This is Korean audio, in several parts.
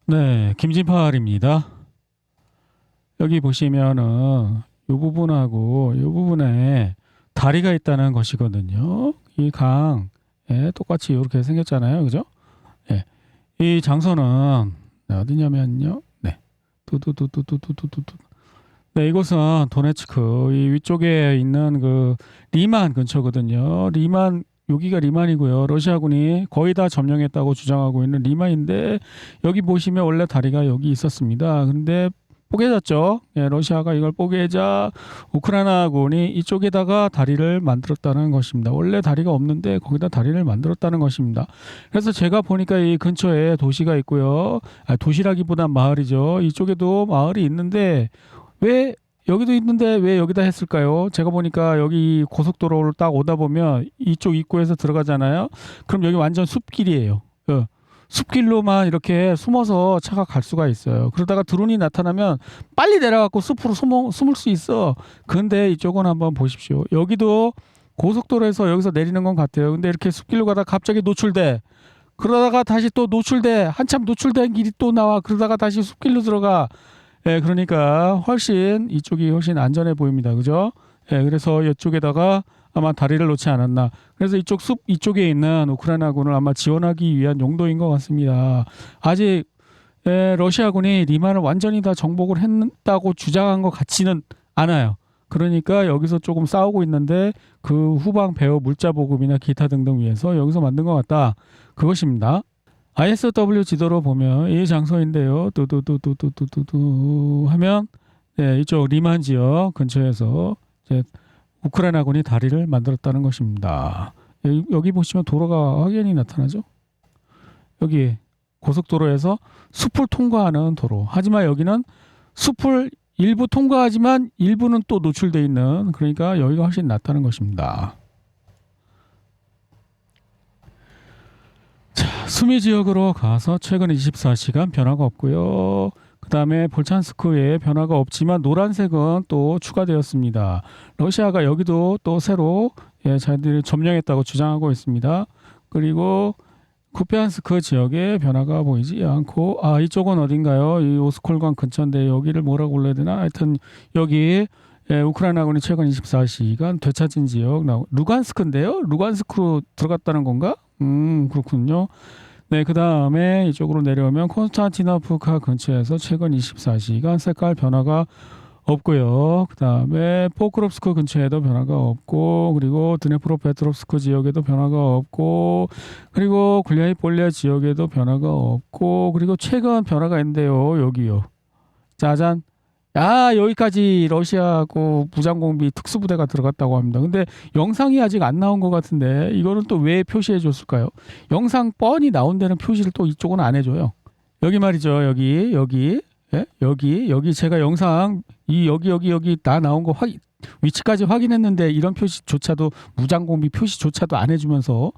네, 김진팔입니다. 여기 보시면은 이 부분하고 이 부분에 다리가 있다는 것이거든요. 이 강에 똑같이 이렇게 생겼잖아요. 그죠? 예. 이 장소는 네, 어디냐면요. 네. 두두두두두두두두. 네, 이곳은 도네츠크 이 위쪽에 있는 그 리만 근처거든요. 리만 여기가 리만이고요. 러시아군이 거의 다 점령했다고 주장하고 있는 리만인데 여기 보시면 원래 다리가 여기 있었습니다. 근데 뽀개졌죠. 예, 러시아가 이걸 뽀개자 우크라이나군이 이쪽에다가 다리를 만들었다는 것입니다. 원래 다리가 없는데 거기다 다리를 만들었다는 것입니다. 그래서 제가 보니까 이 근처에 도시가 있고요. 도시라기보단 마을이죠. 이쪽에도 마을이 있는데 왜 여기도 있는데 왜 여기다 했을까요? 제가 보니까 여기 고속도로를 딱 오다 보면 이쪽 입구에서 들어가잖아요. 그럼 여기 완전 숲길이에요. 숲길로만 이렇게 숨어서 차가 갈 수가 있어요. 그러다가 드론이 나타나면 빨리 내려가고 숲으로 숨을 수 있어. 근데 이쪽은 한번 보십시오. 여기도 고속도로에서 여기서 내리는 건 같아요. 근데 이렇게 숲길로 가다가 갑자기 노출돼. 그러다가 다시 또 노출돼. 한참 노출된 길이 또 나와. 그러다가 다시 숲길로 들어가. 예, 그러니까 이쪽이 훨씬 안전해 보입니다. 그죠? 예, 그래서 이쪽에다가 아마 다리를 놓지 않았나. 그래서 이쪽 숲 이쪽에 있는 우크라이나군을 아마 지원하기 위한 용도인 것 같습니다. 아직 러시아군이 리만을 완전히 다 정복을 했다고 주장한 것 같지는 않아요. 그러니까 여기서 조금 싸우고 있는데 그 후방 배후 물자 보급이나 기타 등등 위해서 여기서 만든 것 같다. 그것입니다. ISW 지도로 보면 이 장소인데요. 뚜뚜뚜뚜뚜뚜뚜 하면 네, 이쪽 리만 지역 근처에서 이제 우크라이나군이 다리를 만들었다는 것입니다. 여기 보시면 도로가 확연히 나타나죠. 여기 고속도로에서 숲을 통과하는 도로. 하지만 여기는 숲을 일부 통과하지만 일부는 또 노출되어 있는, 그러니까 여기가 훨씬 낫다는 것입니다. 수미 지역으로 가서 최근 24시간 변화가 없고요. 그 다음에 볼찬스크에 변화가 없지만 노란색은 또 추가되었습니다. 러시아가 여기도 또 새로 자기들이 점령했다고 주장하고 있습니다. 그리고 쿠피안스크 지역에 변화가 보이지 않고, 이쪽은 어딘가요? 이 오스콜강 근처인데 여기를 뭐라고 불러야 되나? 하여튼 여기 우크라이나군이 최근 24시간 되찾은 지역 루간스크인데요. 루간스크로 들어갔다는 건가? 그렇군요. 네, 그 다음에 이쪽으로 내려오면 콘스탄티노프카 근처에서 최근 24시간 색깔 변화가 없고요. 그 다음에 포크롭스크 근처에도 변화가 없고, 그리고 드네프로페트롭스크 지역에도 변화가 없고, 그리고 굴리아이폴리아 지역에도 변화가 없고, 그리고 최근 변화가 있는데요. 여기요. 짜잔. 여기까지 러시아하고 무장공비 특수부대가 들어갔다고 합니다. 근데 영상이 아직 안 나온 것 같은데 이거는 또 왜 표시해 줬을까요? 영상 뻔히 나온 데는 표시를 또 이쪽은 안 해줘요. 여기 말이죠. 여기 예? 여기 제가 영상 여기 다 나온 거 위치까지 확인했는데 이런 표시조차도 무장공비 표시조차도 안 해주면서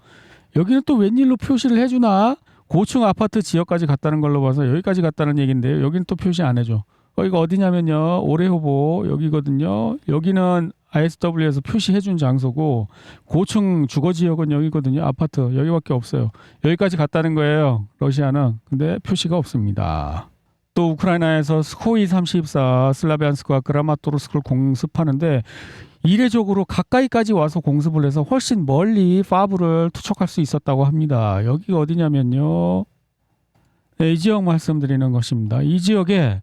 여기는 또 웬일로 표시를 해주나? 고층 아파트 지역까지 갔다는 걸로 봐서 여기까지 갔다는 얘기인데요. 여기는 또 표시 안 해줘. 여기가 어디냐면요. 오레호보 여기거든요. 여기는 ISW에서 표시해준 장소고 고층 주거지역은 여기거든요. 아파트 여기밖에 없어요. 여기까지 갔다는 거예요. 러시아는. 근데 표시가 없습니다. 또 우크라이나에서 스코이 34 슬라비안스크와 그라마토르스크를 공습하는데 이례적으로 가까이까지 와서 공습을 해서 훨씬 멀리 파브를 투척할 수 있었다고 합니다. 여기가 어디냐면요. 네, 이 지역 말씀드리는 것입니다. 이 지역에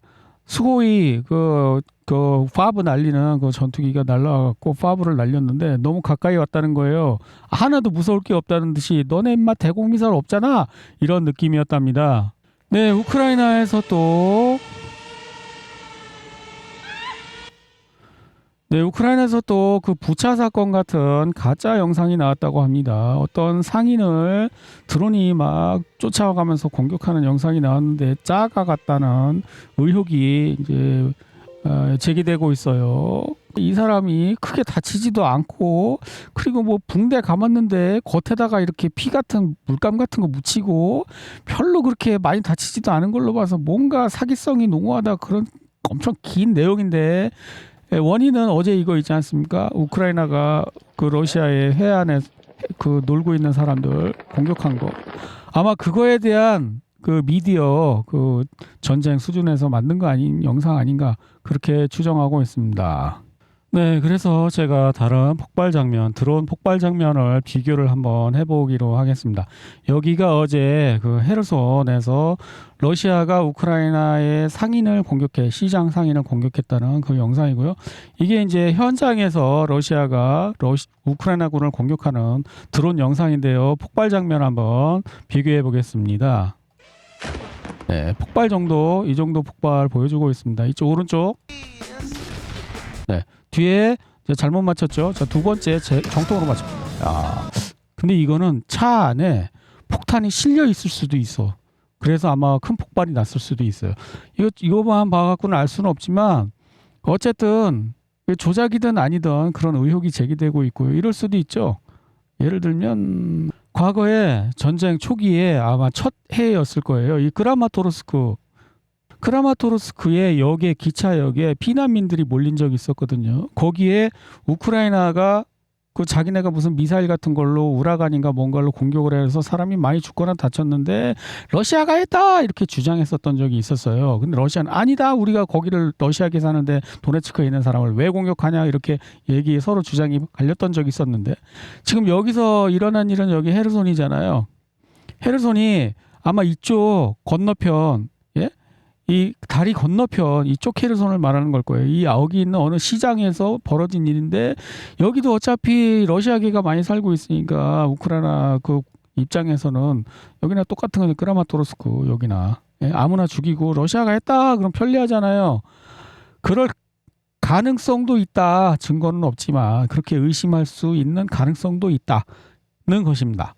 수고이 그 파브 날리는 그 전투기가 날라와갖고 파브를 날렸는데 너무 가까이 왔다는 거예요. 하나도 무서울 게 없다는 듯이 너네 인마 대공미사일 없잖아 이런 느낌이었답니다. 네, 우크라이나에서 또 그 부차 사건 같은 가짜 영상이 나왔다고 합니다. 어떤 상인을 드론이 막 쫓아가면서 공격하는 영상이 나왔는데 짜가 같다는 의혹이 이제 제기되고 있어요. 이 사람이 크게 다치지도 않고, 그리고 뭐 붕대 감았는데 겉에다가 이렇게 피 같은 물감 같은 거 묻히고 별로 그렇게 많이 다치지도 않은 걸로 봐서 뭔가 사기성이 농후하다, 그런 엄청 긴 내용인데, 원인은 어제 이거 있지 않습니까? 우크라이나가 그 러시아의 해안에 그 놀고 있는 사람들 공격한 거. 아마 그거에 대한 그 미디어 그 전쟁 수준에서 만든 거 아닌 영상 아닌가 그렇게 추정하고 있습니다. 네, 그래서 제가 다른 폭발 장면, 드론 폭발 장면을 비교를 한번 해보기로 하겠습니다. 여기가 어제 그 헤르손에서 러시아가 우크라이나의 상인을 공격해, 시장 상인을 공격했다는 그 영상이고요. 이게 이제 현장에서 러시아가 우크라이나군을 공격하는 드론 영상인데요. 폭발 장면 한번 비교해 보겠습니다. 네, 폭발 정도, 이 정도 폭발 보여주고 있습니다. 이쪽 오른쪽. 네. 뒤에 잘못 맞췄죠. 자, 두 번째 정통으로 맞췄습니다. 아, 근데 이거는 차 안에 폭탄이 실려 있을 수도 있어. 그래서 아마 큰 폭발이 났을 수도 있어요. 이거만 봐갖고는 알 수는 없지만 어쨌든 조작이든 아니든 그런 의혹이 제기되고 있고요. 이럴 수도 있죠. 예를 들면 과거에 전쟁 초기에 아마 첫 해였을 거예요. 이 크라마토르스크의 역에 기차역에 피난민들이 몰린 적이 있었거든요. 거기에 우크라이나가 그 자기네가 무슨 미사일 같은 걸로 우라간인가 뭔가로 공격을 해서 사람이 많이 죽거나 다쳤는데 러시아가 했다 이렇게 주장했었던 적이 있었어요. 근데 러시아는 아니다. 우리가 거기를 러시아계 사는데 도네츠크에 있는 사람을 왜 공격하냐 이렇게 서로 주장이 갈렸던 적이 있었는데 지금 여기서 일어난 일은 여기 헤르손이잖아요. 헤르손이 아마 이쪽 건너편 이 다리 건너편 이쪽 헤르손을 말하는 걸 거예요. 이 여기 있는 어느 시장에서 벌어진 일인데 여기도 어차피 러시아계가 많이 살고 있으니까 우크라이나 그 입장에서는 여기나 똑같은 거는 크라마토르스크 여기나 아무나 죽이고 러시아가 했다 그럼 편리하잖아요. 그럴 가능성도 있다. 증거는 없지만 그렇게 의심할 수 있는 가능성도 있다는 것입니다.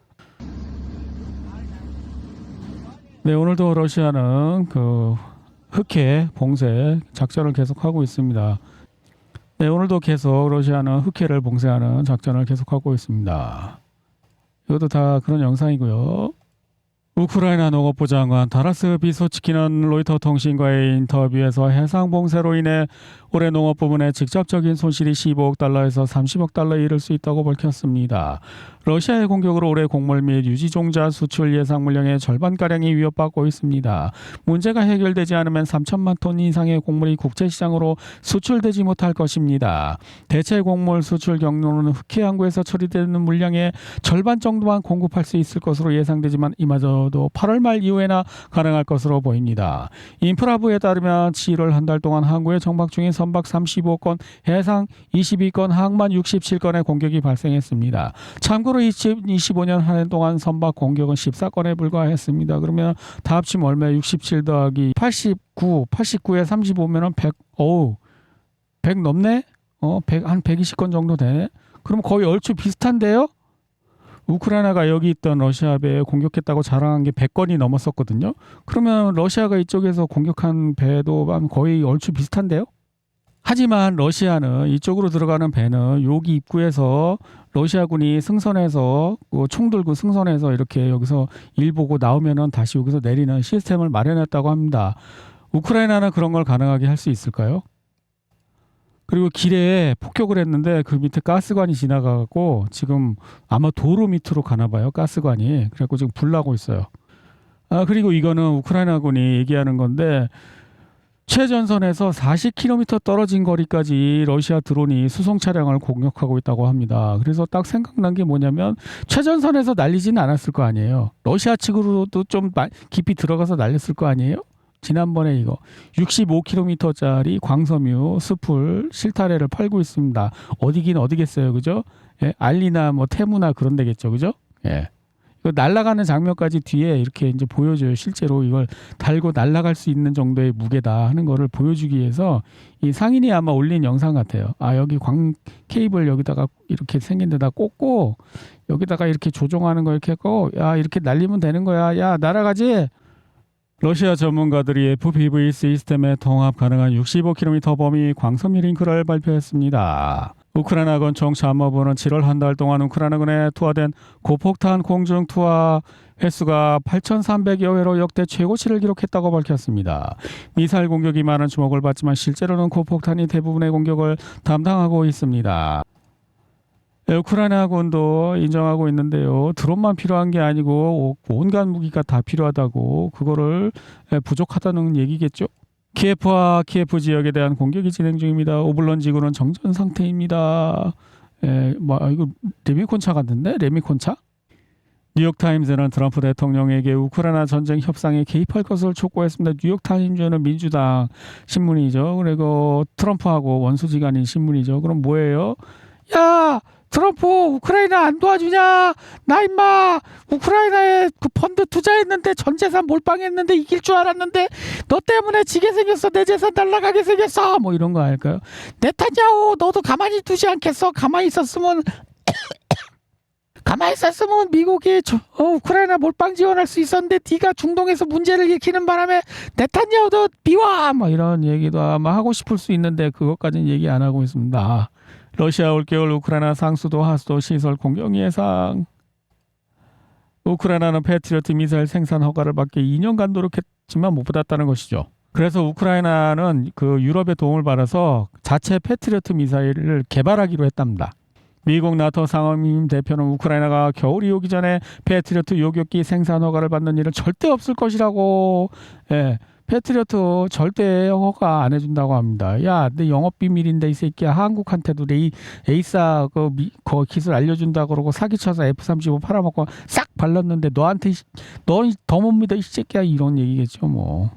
네, 오늘도 러시아는 그 흑해 봉쇄 작전을 계속하고 있습니다. 네, 오늘도 계속 러시아는 흑해를 봉쇄하는 작전을 계속하고 있습니다. 이것도 다 그런 영상이고요. 우크라이나 농업부 장관 타라스 비소치키는 로이터 통신과의 인터뷰에서 해상 봉쇄로 인해 올해 농업 부문의 직접적인 손실이 15억 달러에서 30억 달러에 이를 수 있다고 밝혔습니다. 러시아의 공격으로 올해 곡물 및 유지종자 수출 예상 물량의 절반가량이 위협받고 있습니다. 문제가 해결되지 않으면 3천만 톤 이상의 곡물이 국제시장으로 수출되지 못할 것입니다. 대체 곡물 수출 경로는 흑해 항구에서 처리되는 물량의 절반 정도만 공급할 수 있을 것으로 예상되지만 이마저도 8월 말 이후에나 가능할 것으로 보입니다. 인프라부에 따르면 7월 한 달 동안 항구에 정박 중인 선박 35건, 해상 22건, 항만 67건의 공격이 발생했습니다. 참고로 2025년 한 해 동안 선박 공격은 14건에 불과했습니다. 그러면 다 합치면 얼마 67 더하기 89에 35면은 100 넘네? 120건 정도 되네? 그럼 거의 얼추 비슷한데요? 우크라이나가 여기 있던 러시아 배에 공격했다고 자랑한 게 100건이 넘었었거든요. 그러면 러시아가 이쪽에서 공격한 배도 거의 얼추 비슷한데요? 하지만 러시아는 이쪽으로 들어가는 배는 여기 입구에서 러시아군이 승선해서 총 들고 승선해서 이렇게 여기서 일 보고 나오면은 다시 여기서 내리는 시스템을 마련했다고 합니다. 우크라이나는 그런 걸 가능하게 할 수 있을까요? 그리고 길에 폭격을 했는데 그 밑에 가스관이 지나가고 지금 아마 도로 밑으로 가나 봐요. 가스관이. 그래갖고 지금 불 나고 있어요. 그리고 이거는 우크라이나군이 얘기하는 건데 최전선에서 40km 떨어진 거리까지 러시아 드론이 수송 차량을 공격하고 있다고 합니다. 그래서 딱 생각난 게 뭐냐면 최전선에서 날리지는 않았을 거 아니에요. 러시아 측으로도 좀 깊이 들어가서 날렸을 거 아니에요. 지난번에 이거 65km짜리 광섬유 스풀 실타래를 팔고 있습니다. 어디긴 어디겠어요, 그죠? 예, 알리나 뭐 테무나 그런 데겠죠, 그죠? 예. 이거 날아가는 장면까지 뒤에 이렇게 이제 보여줘요. 실제로 이걸 달고 날아갈 수 있는 정도의 무게다 하는 거를 보여주기 위해서 이 상인이 아마 올린 영상 같아요. 여기 광 케이블 여기다가 이렇게 생긴 데다 꽂고 여기다가 이렇게 조종하는 거 이렇게 했고 야 이렇게 날리면 되는 거야. 야 날아가지. 러시아 전문가들이 FPV 시스템에 통합 가능한 65km 범위 광섬유 링크를 발표했습니다. 우크라이나군 총참모부는 7월 한 달 동안 우크라이나군에 투하된 고폭탄 공중 투하 횟수가 8,300여 회로 역대 최고치를 기록했다고 밝혔습니다. 미사일 공격이 많은 주목을 받지만 실제로는 고폭탄이 대부분의 공격을 담당하고 있습니다. 우크라이나군도 인정하고 있는데요. 드론만 필요한 게 아니고 온갖 무기가 다 필요하다고 그거를 부족하다는 얘기겠죠. 키예프와 키예프 지역에 대한 공격이 진행 중입니다. 오블론 지구는 정전 상태입니다. 이거 레미콘차 같은데? 레미콘차? 뉴욕타임즈는 트럼프 대통령에게 우크라이나 전쟁 협상에 개입할 것을 촉구했습니다. 뉴욕타임즈는 민주당 신문이죠. 그리고 트럼프하고 원수지간인 신문이죠. 그럼 뭐예요? 야! 트럼프 우크라이나 안 도와주냐? 나 임마 우크라이나에 그 펀드 투자했는데 전 재산 몰빵했는데 이길 줄 알았는데 너 때문에 지게 생겼어. 내 재산 날라가게 생겼어. 뭐 이런 거 아닐까요? 네타냐후 너도 가만히 두지 않겠어. 가만히 있었으면 미국이 우크라이나 몰빵 지원할 수 있었는데 네가 중동에서 문제를 일으키는 바람에 네타냐후도 비와 뭐 이런 얘기도 아마 하고 싶을 수 있는데 그것까지는 얘기 안 하고 있습니다. 러시아 올겨울 우크라이나 상수도 하수도 시설 공격 예상. 우크라이나는 패트리어트 미사일 생산 허가를 받기 2년간 노력했지만 못 받았다는 것이죠. 그래서 우크라이나는 그 유럽의 도움을 받아서 자체 패트리어트 미사일을 개발하기로 했답니다. 미국 나토 상임위 대표는 우크라이나가 겨울이 오기 전에 패트리어트 요격기 생산 허가를 받는 일은 절대 없을 것이라고. 패트리어트 절대 허가 안 해준다고 합니다. 야, 내 영업 비밀인데 이 새끼야. 한국한테도 에이사 그 기술 알려준다 그러고 사기쳐서 F-35 팔아먹고 싹 발랐는데 너한테 너 더 못 믿어 이 새끼야 이런 얘기겠죠 뭐.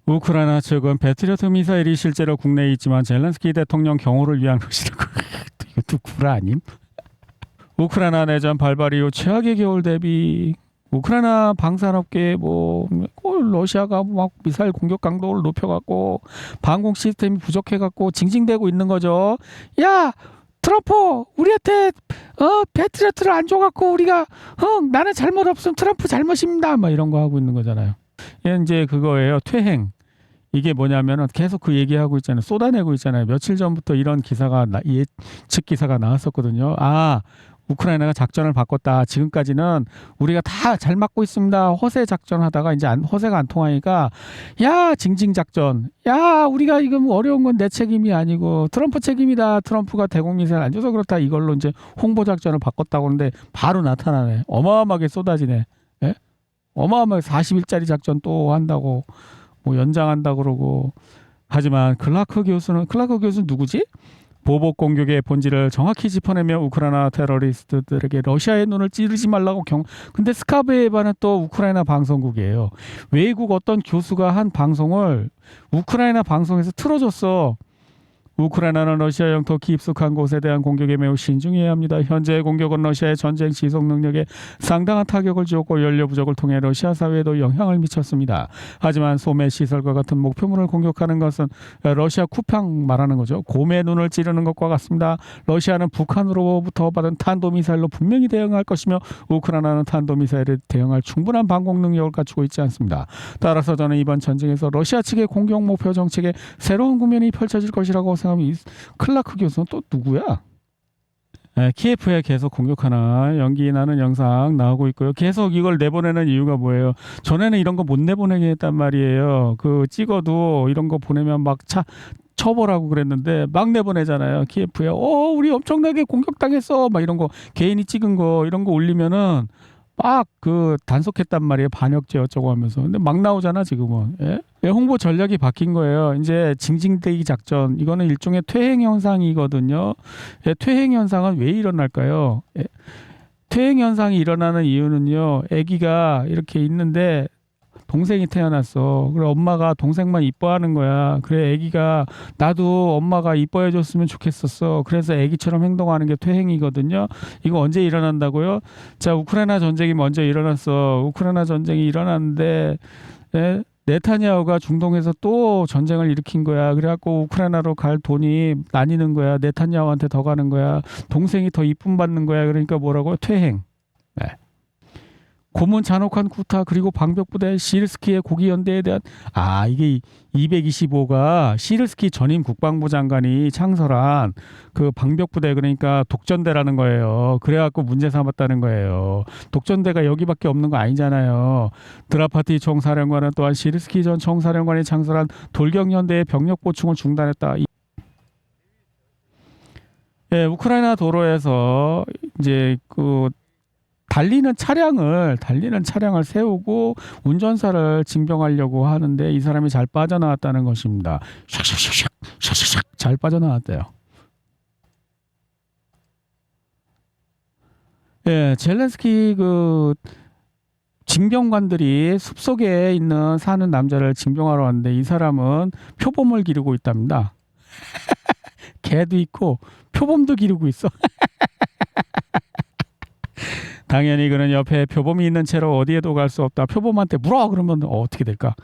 우크라이나 측은 패트리어트 미사일이 실제로 국내에 있지만 젤렌스키 대통령 경호를 위한 것이라고. 이것도 구라 아님? 우크라이나 내전 발발 이후 최악의 겨울 대비. 우크라이나 방산업계에 러시아가 막 미사일 공격 강도를 높여갖고 방공 시스템이 부족해갖고 징징대고 있는 거죠. 야 트럼프 우리한테 패트리어트를 안 줘갖고 우리가 나는 잘못 없음 트럼프 잘못입니다. 막 이런 거 하고 있는 거잖아요. 이제 그거예요. 퇴행. 이게 뭐냐면은 계속 그 얘기하고 있잖아요. 쏟아내고 있잖아요. 며칠 전부터 이런 기사가 예측 기사가 나왔었거든요. 우크라이나가 작전을 바꿨다. 지금까지는 우리가 다 잘 막고 있습니다. 허세 작전 하다가 이제 허세가 안 통하니까 야 징징 작전. 야 우리가 이거 어려운 건 내 책임이 아니고 트럼프 책임이다. 트럼프가 대공 미사일 안 줘서 그렇다. 이걸로 이제 홍보 작전을 바꿨다고 하는데 바로 나타나네. 어마어마하게 쏟아지네. 예? 어마어마하게 40일짜리 작전 또 한다고 뭐 연장한다 그러고. 하지만 클라크 교수는 누구지? 보복 공격의 본질을 정확히 짚어내며 우크라이나 테러리스트들에게 러시아의 눈을 찌르지 말라고 근데 스카베에바는 또 우크라이나 방송국이에요. 외국 어떤 교수가 한 방송을 우크라이나 방송에서 틀어줬어. 우크라이나는 러시아 영토 깊숙한 곳에 대한 공격에 매우 신중해야 합니다. 현재의 공격은 러시아의 전쟁 지속 능력에 상당한 타격을 주었고 연료 부족을 통해 러시아 사회에도 영향을 미쳤습니다. 하지만 소매 시설과 같은 목표물을 공격하는 것은 러시아 쿠팡 말하는 거죠. 곰의 눈을 찌르는 것과 같습니다. 러시아는 북한으로부터 받은 탄도미사일로 분명히 대응할 것이며 우크라이나는 탄도미사일에 대응할 충분한 방공 능력을 갖추고 있지 않습니다. 따라서 저는 이번 전쟁에서 러시아 측의 공격 목표 정책에 새로운 국면이 펼쳐질 것이라고 생각합니다. 클라크 교수는 또 누구야? 키예프에 계속 공격하나 연기 나는 영상 나오고 있고요. 계속 이걸 내보내는 이유가 뭐예요? 전에는 이런 거 못 내보내게 했단 말이에요. 그 찍어도 이런 거 보내면 막 처벌하고 그랬는데 막 내보내잖아요. 키예프에 우리 엄청나게 공격당했어 막 이런 거 개인이 찍은 거 이런 거 올리면은 막 그 단속했단 말이에요. 반역죄 어쩌고 하면서. 근데 막 나오잖아 지금은. 홍보 전략이 바뀐 거예요. 이제 징징대기 작전. 이거는 일종의 퇴행 현상이거든요. 퇴행 현상은 왜 일어날까요? 퇴행 현상이 일어나는 이유는요. 아기가 이렇게 있는데 동생이 태어났어. 그래 엄마가 동생만 이뻐하는 거야. 그래 아기가 나도 엄마가 이뻐해 줬으면 좋겠었어. 그래서 아기처럼 행동하는 게 퇴행이거든요. 이거 언제 일어난다고요? 자, 우크라이나 전쟁이 먼저 일어났어. 우크라이나 전쟁이 일어났는데 네타냐후가 중동에서 또 전쟁을 일으킨 거야. 그래갖고 우크라이나로 갈 돈이 나뉘는 거야. 네타냐후한테 더 가는 거야. 동생이 더 이쁨 받는 거야. 그러니까 뭐라고? 퇴행. 고문 잔혹한 구타 그리고 방벽부대 시르스키의 고기연대에 대한 이게 225가 시르스키 전임 국방부 장관이 창설한 그 방벽부대 그러니까 독전대라는 거예요. 그래갖고 문제 삼았다는 거예요. 독전대가 여기밖에 없는 거 아니잖아요. 드라파티 총사령관은 또한 시르스키 전 총사령관이 창설한 돌격연대의 병력 보충을 중단했다. 예, 우크라이나 도로에서 이제 그 달리는 차량을 세우고 운전사를 징병하려고 하는데 이 사람이 잘 빠져나왔다는 것입니다. 샥샥샥샥 잘 빠져나왔대요. 예, 젤렌스키 그 징병관들이 숲속에 있는 사는 남자를 징병하러 왔는데 이 사람은 표범을 기르고 있답니다. 개도 있고 표범도 기르고 있어. 당연히 그는 옆에 표범이 있는 채로 어디에도 갈 수 없다. 표범한테 물어 그러면 어떻게 될까?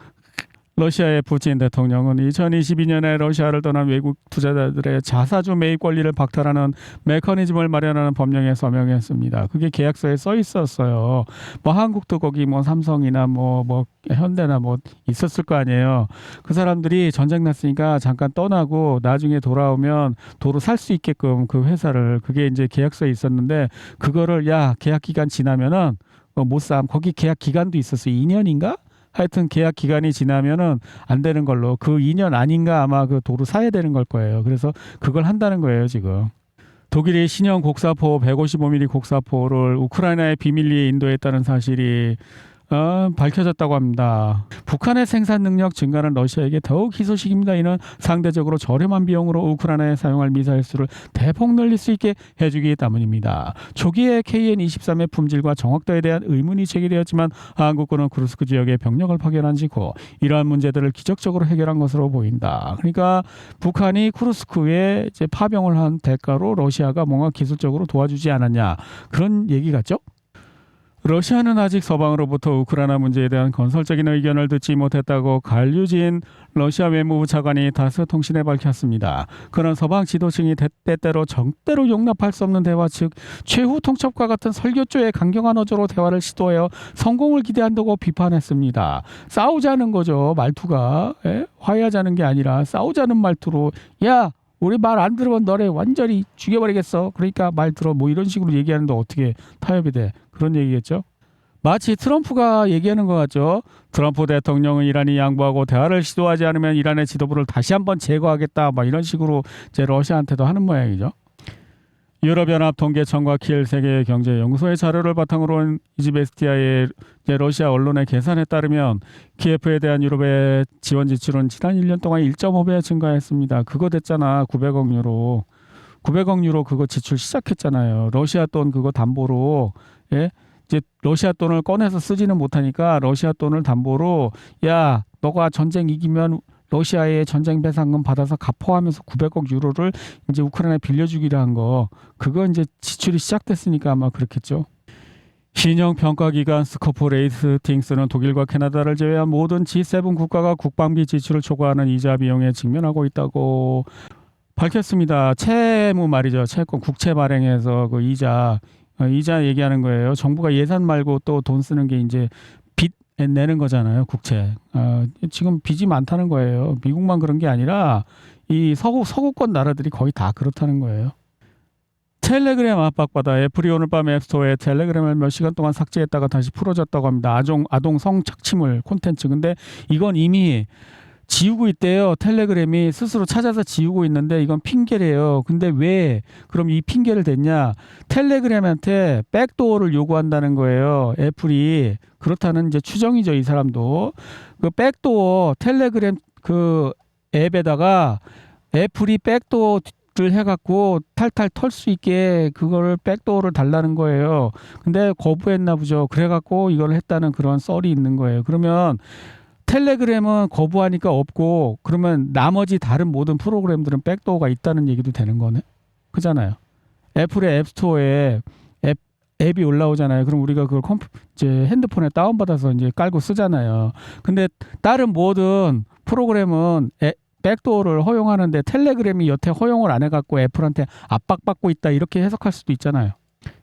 러시아의 푸틴 대통령은 2022년에 러시아를 떠난 외국 투자자들의 자사주 매입 권리를 박탈하는 메커니즘을 마련하는 법령에 서명했습니다. 그게 계약서에 써 있었어요. 뭐 한국도 거기 뭐 삼성이나 뭐 현대나 뭐 있었을 거 아니에요. 그 사람들이 전쟁 났으니까 잠깐 떠나고 나중에 돌아오면 도로 살 수 있게끔 그 회사를 그게 이제 계약서에 있었는데 그거를 야 계약 기간 지나면은 못 삼. 거기 계약 기간도 있었어요. 2년인가? 하여튼 계약 기간이 지나면은 안 되는 걸로 그 2년 아닌가 아마 그 도로 사야 되는 걸 거예요. 그래서 그걸 한다는 거예요, 지금. 독일이 신형 곡사포 155mm 곡사포를 우크라이나에 비밀리에 인도했다는 사실이 밝혀졌다고 합니다. 북한의 생산 능력 증가는 러시아에게 더욱 희소식입니다. 이는 상대적으로 저렴한 비용으로 우크라이나에 사용할 미사일 수를 대폭 늘릴 수 있게 해주기 때문입니다. 초기에 KN-23의 품질과 정확도에 대한 의문이 제기되었지만 한국군은 쿠르스크 지역에 병력을 파견한 직후 이러한 문제들을 기적적으로 해결한 것으로 보인다. 그러니까 북한이 쿠르스크에 이제 파병을 한 대가로 러시아가 뭔가 기술적으로 도와주지 않았냐 그런 얘기 같죠? 러시아는 아직 서방으로부터 우크라이나 문제에 대한 건설적인 의견을 듣지 못했다고 갈류진 러시아 외무부 차관이 타스 통신에 밝혔습니다. 그런 서방 지도층이 때때로 정대로 용납할 수 없는 대화 즉 최후 통첩과 같은 설교조의 강경한 어조로 대화를 시도하여 성공을 기대한다고 비판했습니다. 싸우자는 거죠. 말투가. 화해하자는 게 아니라 싸우자는 말투로 야 우리 말 안 들으면 너네 완전히 죽여버리겠어. 그러니까 말 들어. 뭐 이런 식으로 얘기하는데 어떻게 타협이 돼. 그런 얘기겠죠. 마치 트럼프가 얘기하는 것 같죠. 트럼프 대통령은 이란이 양보하고 대화를 시도하지 않으면 이란의 지도부를 다시 한번 제거하겠다. 막 이런 식으로 이제 러시아한테도 하는 모양이죠. 유럽연합 통계청과 킬 세계경제연구소의 자료를 바탕으로 이즈베스티아의 러시아 언론의 계산에 따르면 키예프에 대한 유럽의 지원 지출은 지난 1년 동안 1.5배 증가했습니다. 그거 됐잖아. 900억 유로. 900억 유로 그거 지출 시작했잖아요. 러시아 돈 그거 담보로 이제 러시아 돈을 꺼내서 쓰지는 못하니까 러시아 돈을 담보로 야 너가 전쟁 이기면 러시아의 전쟁 배상금 받아서 갚아하면서 900억 유로를 이제 우크라이나에 빌려주기로 한 거 그거 이제 지출이 시작됐으니까 아마 그렇겠죠. 신형 평가기관 스코프 레이팅스는 독일과 캐나다를 제외한 모든 G7 국가가 국방비 지출을 초과하는 이자 비용에 직면하고 있다고 밝혔습니다. 채무 말이죠. 채권 국채 발행해서 그 이자 얘기하는 거예요. 정부가 예산 말고 또 돈 쓰는 게 이제 빚 내는 거잖아요. 국채. 지금 빚이 많다는 거예요. 미국만 그런 게 아니라 이 서구권 나라들이 거의 다 그렇다는 거예요. 텔레그램 압박받아 애플이 오늘 밤 앱스토어에 텔레그램을 몇 시간 동안 삭제했다가 다시 풀어졌다고 합니다. 아동 성착취물 콘텐츠. 근데 이건 이미 지우고 있대요. 텔레그램이 스스로 찾아서 지우고 있는데 이건 핑계래요. 근데 왜 그럼 이 핑계를 댔냐? 텔레그램한테 백도어를 요구한다는 거예요. 애플이. 그렇다는 이제 추정이죠. 이 사람도. 그 백도어 텔레그램 그 앱에다가 애플이 백도어를 해갖고 탈탈 털 수 있게 그거를 백도어를 달라는 거예요. 근데 거부했나 보죠. 그래갖고 이걸 했다는 그런 썰이 있는 거예요. 그러면 텔레그램은 거부하니까 없고 그러면 나머지 다른 모든 프로그램들은 백도어가 있다는 얘기도 되는 거네. 그잖아요. 애플의 앱스토어에 앱이 올라오잖아요. 그럼 우리가 그걸 이제 핸드폰에 다운받아서 이제 깔고 쓰잖아요. 근데 다른 모든 프로그램은 백도어를 허용하는데 텔레그램이 여태 허용을 안 해갖고 애플한테 압박받고 있다 이렇게 해석할 수도 있잖아요.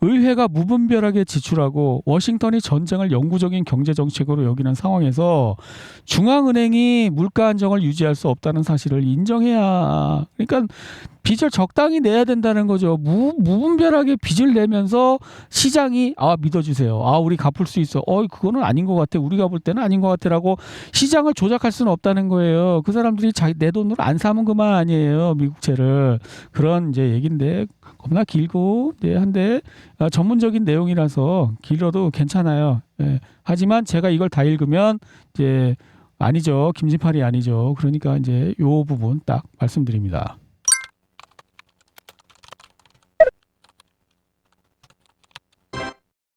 의회가 무분별하게 지출하고 워싱턴이 전쟁을 영구적인 경제 정책으로 여기는 상황에서 중앙은행이 물가 안정을 유지할 수 없다는 사실을 인정해야, 그러니까 빚을 적당히 내야 된다는 거죠. 무분별하게 빚을 내면서 시장이 믿어주세요. 우리 갚을 수 있어. 그거는 아닌 것 같아. 우리가 볼 때는 아닌 것 같아라고 시장을 조작할 수는 없다는 거예요. 그 사람들이 내 돈으로 안 사면 그만 아니에요. 미국채를. 그런 이제 얘긴데 겁나 길고 한데 전문적인 내용이라서 길어도 괜찮아요. 예. 하지만 제가 이걸 다 읽으면 이제 아니죠. 김진팔이 아니죠. 그러니까 이제 요 부분 딱 말씀드립니다.